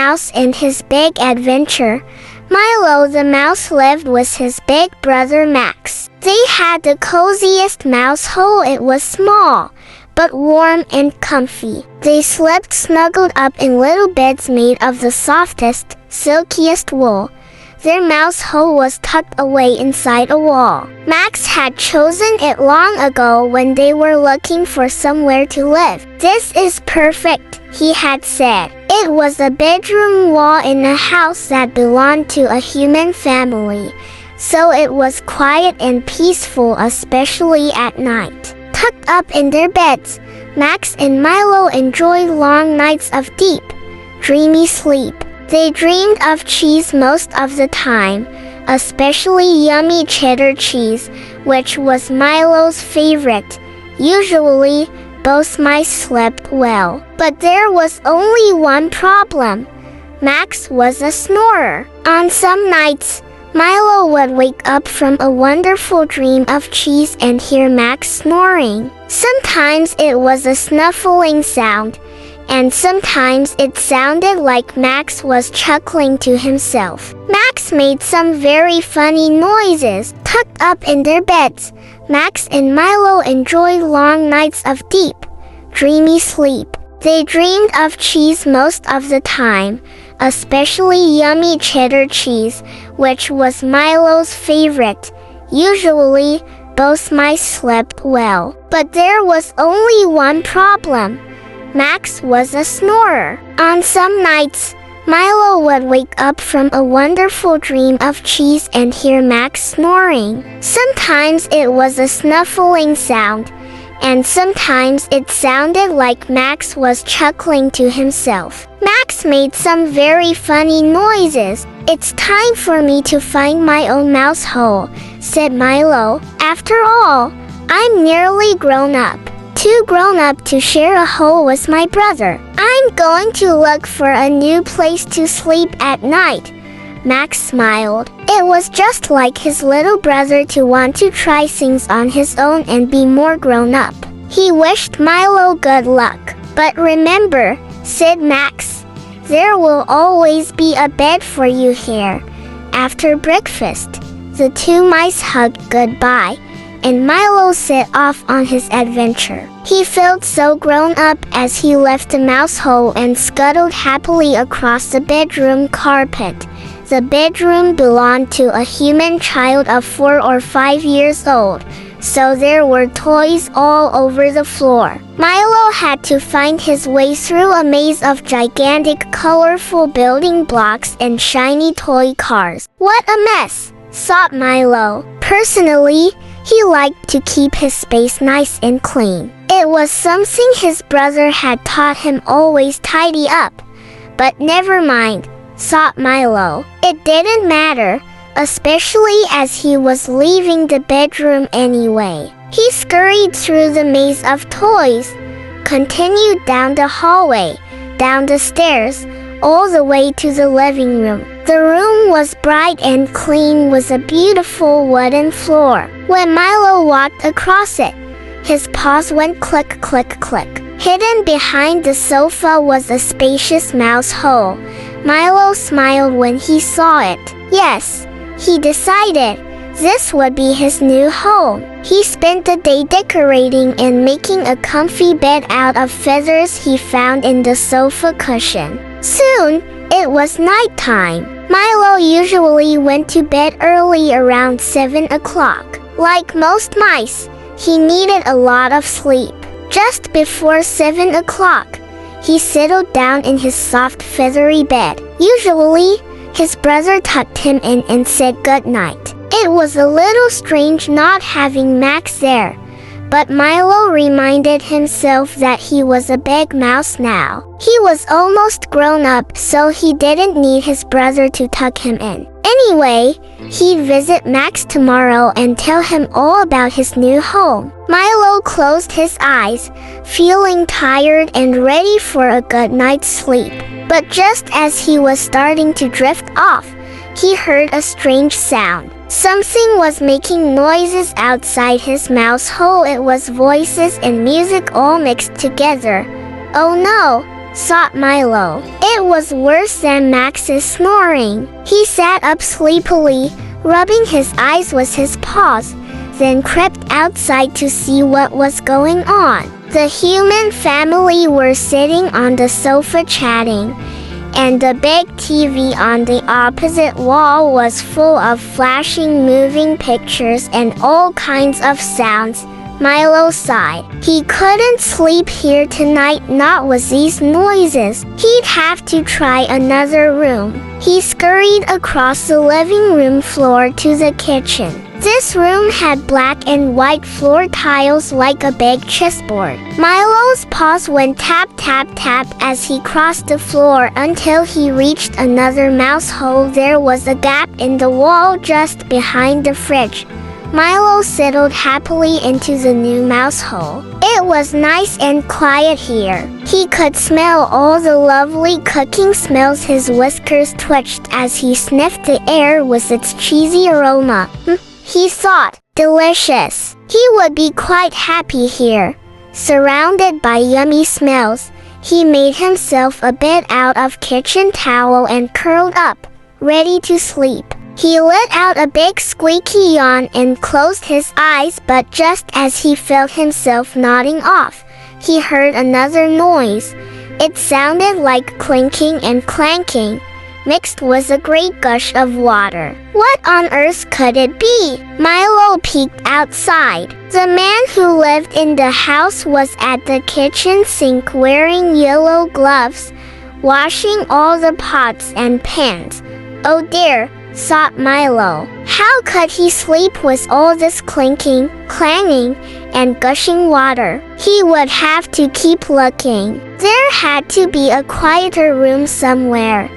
Mouse and his big adventure. Milo the Mouse lived with his big brother Max. They had the coziest mouse hole. It was small, but warm and comfy. They slept snuggled up in little beds made of the softest, silkiest wool. Their mouse hole was tucked away inside a wall. Max had chosen it long ago when they were looking for somewhere to live. "This is perfect," he had said. It was a bedroom wall in a house that belonged to a human family, so it was quiet and peaceful, especially at night. Tucked up in their beds, Max and Milo enjoyed long nights of deep, dreamy sleep. They dreamed of cheese most of the time, especially yummy cheddar cheese, which was Milo's favorite. Usually, both mice slept well. But there was only one problem. Max was a snorer. On some nights, Milo would wake up from a wonderful dream of cheese and hear Max snoring. Sometimes it was a snuffling sound, and sometimes it sounded like Max was chuckling to himself. Max made some very funny noises. Tucked up in their beds, Max and Milo enjoyed long nights of deep, dreamy sleep. They dreamed of cheese most of the time, especially yummy cheddar cheese, which was Milo's favorite. Usually, both mice slept well. But there was only one problem. Max was a snorer. On some nights, Milo would wake up from a wonderful dream of cheese and hear Max snoring. Sometimes it was a snuffling sound, and sometimes it sounded like Max was chuckling to himself. Max made some very funny noises. "It's time for me to find my own mouse hole," said Milo. "After all, I'm nearly grown up. Too grown up to share a hole with my brother. I'm going to look for a new place to sleep at night." Max smiled. It was just like his little brother to want to try things on his own and be more grown up. He wished Milo good luck. "But remember," said Max, "there will always be a bed for you here." After breakfast, the two mice hugged goodbye, and Milo set off on his adventure. He felt so grown up as he left the mouse hole and scuttled happily across the bedroom carpet. The bedroom belonged to a human child of 4 or 5 years old, so there were toys all over the floor. Milo had to find his way through a maze of gigantic, colorful building blocks and shiny toy cars. "What a mess," thought Milo. Personally, he liked to keep his space nice and clean. It was something his brother had taught him, always tidy up. But never mind, thought Milo. It didn't matter, especially as he was leaving the bedroom anyway. He scurried through the maze of toys, continued down the hallway, down the stairs, all the way to the living room. The room was bright and clean with a beautiful wooden floor. When Milo walked across it, his paws went click, click, click. Hidden behind the sofa was a spacious mouse hole. Milo smiled when he saw it. Yes, he decided, this would be his new home. He spent the day decorating and making a comfy bed out of feathers he found in the sofa cushion. Soon, it was nighttime. Milo usually went to bed early around 7 o'clock. Like most mice, he needed a lot of sleep. Just before 7 o'clock, he settled down in his soft feathery bed. Usually, his brother tucked him in and said goodnight. It was a little strange not having Max there, but Milo reminded himself that he was a big mouse now. He was almost grown up, so he didn't need his brother to tuck him in. Anyway, he'd visit Max tomorrow and tell him all about his new home. Milo closed his eyes, feeling tired and ready for a good night's sleep. But just as he was starting to drift off, he heard a strange sound. Something was making noises outside his mouse hole. It was voices and music all mixed together. Oh no, sobbed Milo. It was worse than Max's snoring. He sat up sleepily, rubbing his eyes with his paws, then crept outside to see what was going on. The human family were sitting on the sofa chatting, and the big TV on the opposite wall was full of flashing moving pictures and all kinds of sounds. Milo sighed. He couldn't sleep here tonight, not with these noises. He'd have to try another room. He scurried across the living room floor to the kitchen. This room had black and white floor tiles like a big chessboard. Milo's paws went tap tap tap as he crossed the floor until he reached another mouse hole. There was a gap in the wall just behind the fridge. Milo settled happily into the new mouse hole. It was nice and quiet here. He could smell all the lovely cooking smells. His whiskers twitched as he sniffed the air with its cheesy aroma. He thought, delicious. He would be quite happy here. Surrounded by yummy smells, he made himself a bed out of kitchen towel and curled up, ready to sleep. He let out a big squeaky yawn and closed his eyes, but just as he felt himself nodding off, he heard another noise. It sounded like clinking and clanking, mixed with a great gush of water. What on earth could it be? Milo peeked outside. The man who lived in the house was at the kitchen sink wearing yellow gloves, washing all the pots and pans. Oh dear, thought Milo. How could he sleep with all this clinking, clanging, and gushing water? He would have to keep looking. There had to be a quieter room somewhere.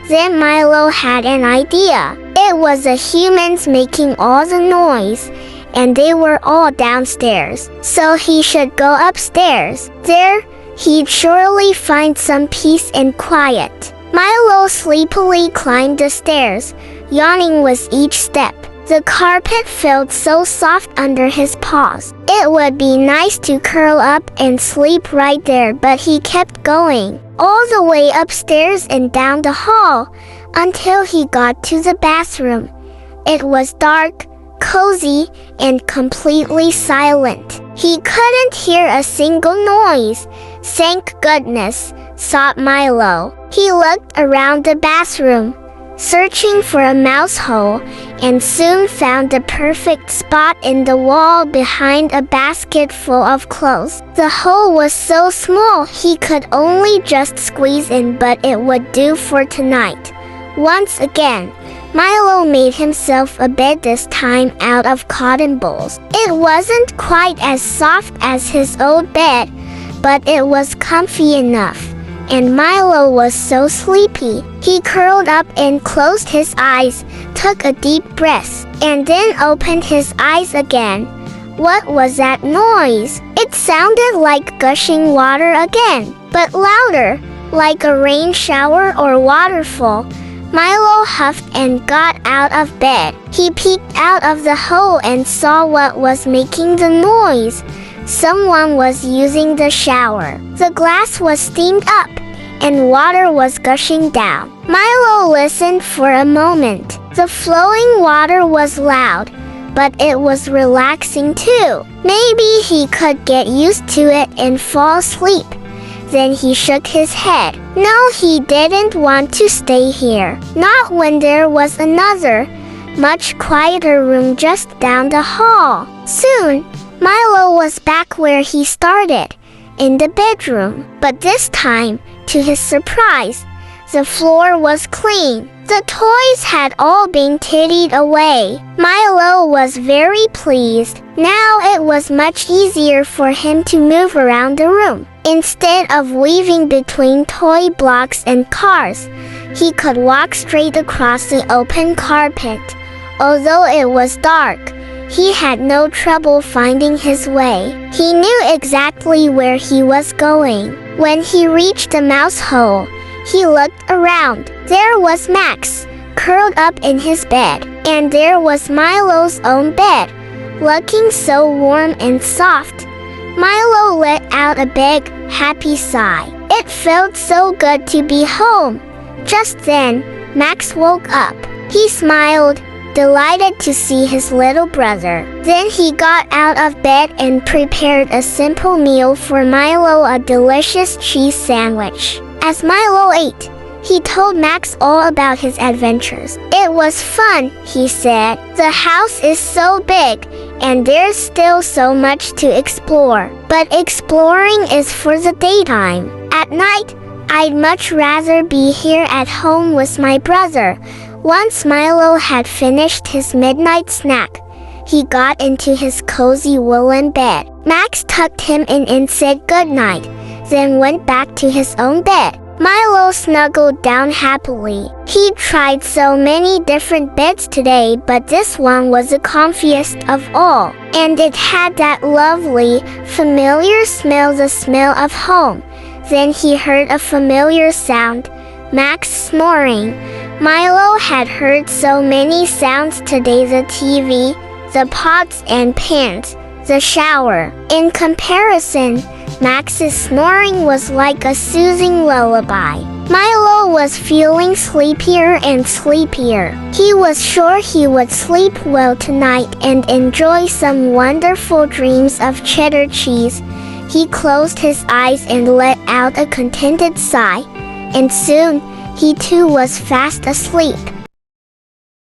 Then Milo had an idea. It was the humans making all the noise, and they were all downstairs. So he should go upstairs. There, he'd surely find some peace and quiet. Milo sleepily climbed the stairs, yawning with each step. The carpet felt so soft under his paws. It would be nice to curl up and sleep right there, but he kept going, all the way upstairs and down the hall, until he got to the bathroom. It was dark, cozy, and completely silent. He couldn't hear a single noise. Thank goodness, thought Milo. He looked around the bathroom, searching for a mouse hole, and soon found the perfect spot in the wall behind a basket full of clothes. The hole was so small he could only just squeeze in, but it would do for tonight. Once again, Milo made himself a bed, this time out of cotton balls. It wasn't quite as soft as his old bed, but it was comfy enough. And Milo was so sleepy. He curled up and closed his eyes, took a deep breath, and then opened his eyes again. What was that noise? It sounded like gushing water again, but louder, like a rain shower or waterfall. Milo huffed and got out of bed. He peeked out of the hole and saw what was making the noise. Someone was using the shower. The glass was steamed up, and water was gushing down. Milo listened for a moment. The flowing water was loud, but it was relaxing too. Maybe he could get used to it and fall asleep. Then he shook his head. No, he didn't want to stay here. Not when there was another, much quieter room just down the hall. Soon, Milo was back where he started, in the bedroom. But this time, to his surprise, the floor was clean. The toys had all been tidied away. Milo was very pleased. Now it was much easier for him to move around the room. Instead of weaving between toy blocks and cars, he could walk straight across the open carpet. Although it was dark, he had no trouble finding his way. He knew exactly where he was going. When he reached the mouse hole, he looked around. There was Max, curled up in his bed, and there was Milo's own bed, looking so warm and soft. Milo let out a big, happy sigh. It felt so good to be home. Just then, Max woke up. He smiled, delighted to see his little brother. Then he got out of bed and prepared a simple meal for Milo, a delicious cheese sandwich. As Milo ate, he told Max all about his adventures. It was fun, he said. The house is so big, and there's still so much to explore. But exploring is for the daytime. At night, I'd much rather be here at home with my brother. Once Milo had finished his midnight snack, he got into his cozy woolen bed. Max tucked him in and said goodnight, then went back to his own bed. Milo snuggled down happily. He'd tried so many different beds today, but this one was the comfiest of all, and it had that lovely, familiar smell, the smell of home. Then he heard a familiar sound, Max snoring. Milo had heard so many sounds today: the TV, the pots and pans, the shower. In comparison, Max's snoring was like a soothing lullaby. Milo was feeling sleepier and sleepier. He was sure he would sleep well tonight and enjoy some wonderful dreams of cheddar cheese. He closed his eyes and let out a contented sigh, and soon he too was fast asleep.